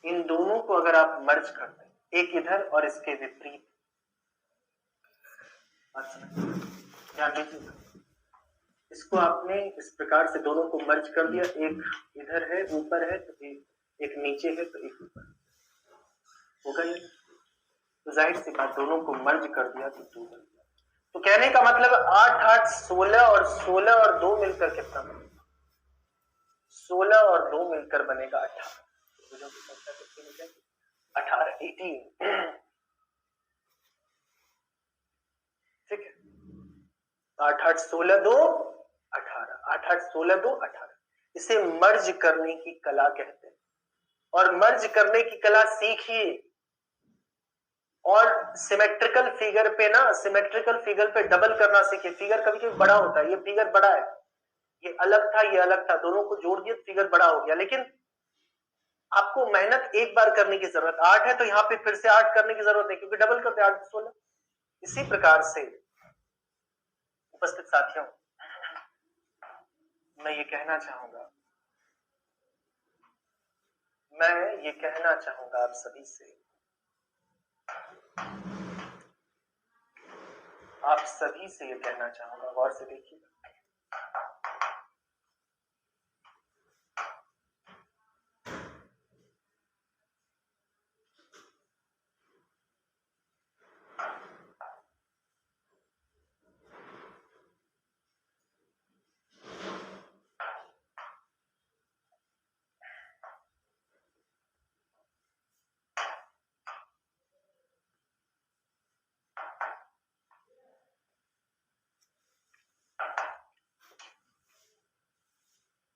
S1: इन दोनों को अगर आप मर्ज कर दें, एक इधर और इसके विपरीत, ध्यान दीजिएगा, इसको आपने इस प्रकार से दोनों को मर्ज कर दिया, एक इधर है ऊपर है तो एक नीचे है तो एक ऊपर होगा ये, तो जाहिर सी बात दोनों को मर्ज कर दिया तो 2 बन गया। तो कहने का मतलब 8 8 16 और 16 और 2 मिलकर कितना बनेगा? 16 और 2 मिलकर बनेगा 18। त्रिभुजों की संख्या कितनी हो जाएगी? 18 18। ठीक है, 8 8 16 2 18, 8 8 16 2 18। इसे मर्ज करने की कला कहते हैं, और मर्ज करने की कला सीखिए। और सिमेट्रिकल फिगर पे ना, सिमेट्रिकल फिगर पे डबल करना सीखिए। फिगर कभी कभी बड़ा होता है, ये फिगर बड़ा है, ये अलग था, ये अलग था, दोनों को जोड़ दिए फिगर बड़ा हो गया। लेकिन आपको मेहनत एक बार करने की जरूरत, 8 है तो यहाँ पे फिर से 8 करने की जरूरत नहीं, क्योंकि डबल करते 8 16। इसी प्रकार से उपस्थित साथियों, मैं ये कहना चाहूंगा, मैं ये कहना चाहूंगा आप सभी से, आप सभी से ये कहना चाहूंगा, गौर से देखिए।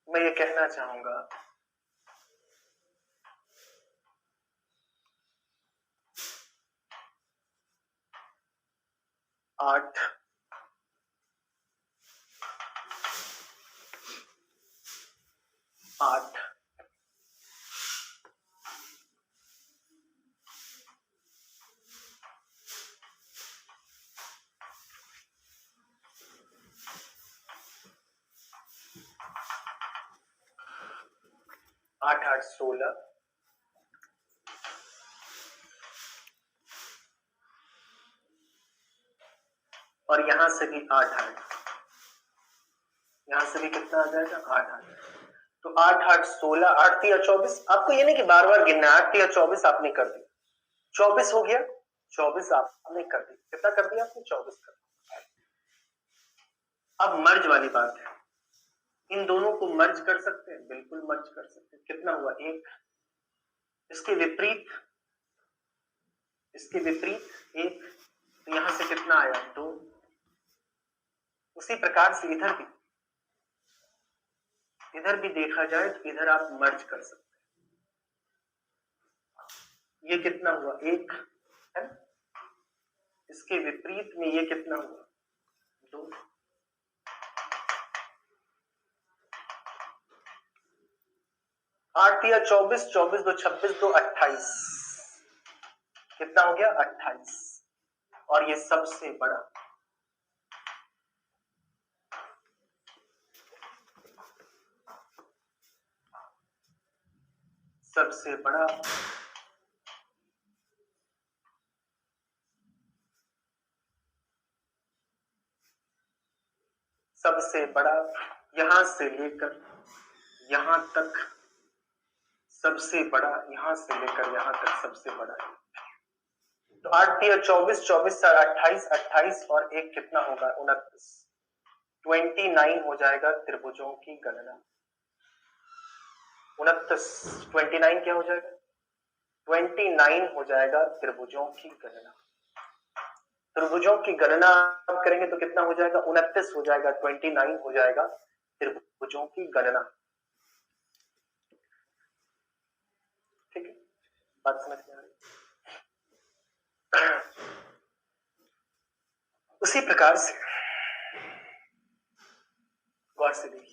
S1: मैं ये कहना चाहूंगा, 8 8 8 8 16 और यहां से भी 8 8, यहां से भी कितना आ जाएगा? 8 8। तो 8 8 16, 8 3 24। आपको ये नहीं कि बार बार गिनना, 8 3 24 आपने कर दिया, 24 हो गया, 24 आपने कर दिया। कितना कर दिया आपने? 24 कर दिया। अब मर्ज वाली बात है, इन दोनों को मर्ज कर सकते हैं, बिल्कुल मर्ज कर सकते हैं। कितना हुआ? 1। इसके विपरीत, इसके विपरीत 1, तो यहां से कितना आया? 2। उसी प्रकार से इधर भी देखा जाए तो इधर आप मर्ज कर सकते हैं। ये कितना हुआ? 1 है ना? इसके विपरीत में ये कितना हुआ? 2। 8 या 24, 24 2 26 2 28। कितना हो गया? 28। और ये सबसे बड़ा, सबसे बड़ा सबसे बड़ा यहां से लेकर यहां तक, सबसे बड़ा यहां से लेकर यहां तक सबसे बड़ा है। तो 8 या 24, 24 से 28, 28 और 1 कितना होगा? 29। 29 हो जाएगा त्रिभुजों की गणना। 29, 29 क्या हो जाएगा? 29 हो जाएगा त्रिभुजों की गणना। त्रिभुजों की गणना आप करेंगे तो कितना हो जाएगा? 29 हो जाएगा, 29 हो जाएगा त्रिभुजों की गणना। ठीक है, बात समझ में आ रही? उसी प्रकार से गौर से देखिए,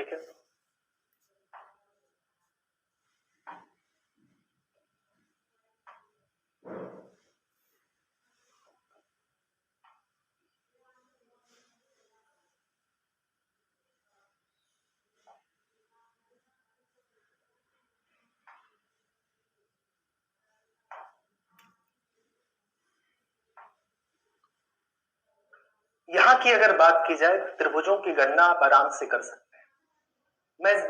S1: ठीक है। यहाँ की अगर बात की जाए तो त्रिभुजों की गणना आप आराम से कर सकते हैं। मैं इस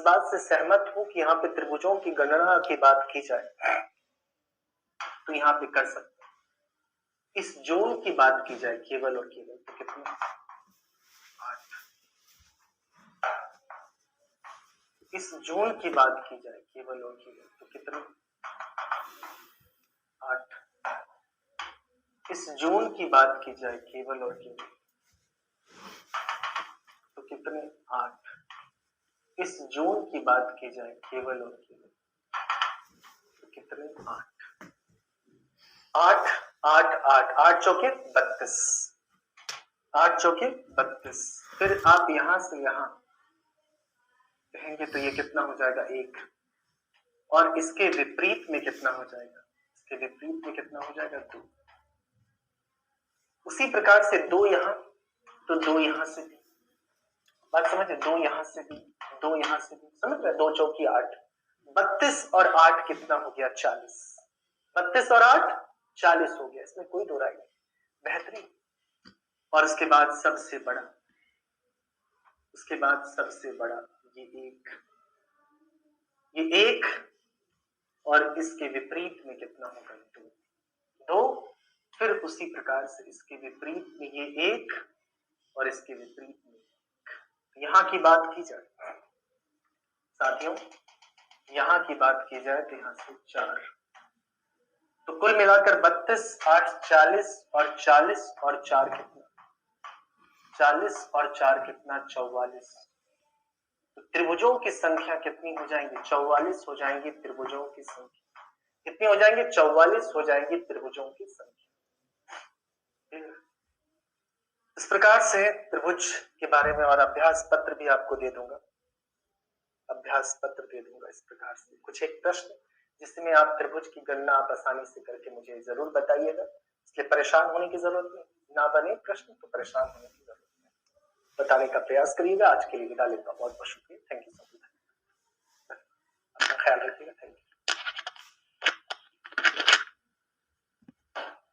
S1: बात से सहमत हूं कि यहाँ पे त्रिभुजों की गणना की बात की जाए तो यहाँ पे कर सकते हैं। इस जोन की बात की जाए केवल और केवल तो कितना, 8। इस जोन की बात की जाए केवल और केवल तो कितना, 8। इस जोन की बात की जाए केवल और केवल तो कितने, 8। इस जोन की बात की जाए केवल और केवल तो कितने, 8। 8 8 8 8 चौके 32, 8 चौके 32। फिर आप यहां से यहां कहेंगे तो ये कितना हो जाएगा, 1। और इसके विपरीत में कितना हो जाएगा, इसके विपरीत में कितना हो जाएगा, 2। उसी प्रकार से 2 यहां तो 2 यहां से भी, बात समझे, 2 यहां से भी, 2 यहां से भी, समझ रहे, 2 चौकी 8, 32 और 8 कितना हो गया, 40। 32 और 8 40 हो गया, इसमें कोई दो राय नहीं, बेहतरीन। और उसके बाद सबसे बड़ा, उसके बाद सबसे बड़ा ये 1, ये 1 और इसके विपरीत में कितना होगा, 2 2। फिर उसी प्रकार से इसके विपरीत में ये 1 और इसके विपरीत में 1। यहां की बात की जाए साथियों, यहां की बात की जाए तो यहां से 4, तो कुल मिलाकर 32 8 40 और 40 और 4 कितना, 40 और 4 कितना, 44। तो त्रिभुजों की संख्या कितनी हो जाएंगी, 44 हो जाएंगी त्रिभुजों की संख्या। कितनी हो जाएंगी, 44 हो जाएंगी त्रिभुजों की संख्या। इस प्रकार से त्रिभुज के बारे में और अभ्यास पत्र भी आपको दे दूंगा, अभ्यास पत्र दे दूंगा। इस प्रकार से कुछ एक प्रश्न जिसमें आप त्रिभुज की गणना आप आसानी से करके मुझे जरूर बताइएगा, इसलिए परेशान होने की जरूरत नहीं, ना बने प्रश्न तो परेशान होने की जरूरत नहीं, बताने का प्रयास करिएगा। आज के लिए विदा लेता हूं, बहुत बहुत शुक्रिया, थैंक यू सो मच, अपना ख्याल रखिएगा, थैंक यू।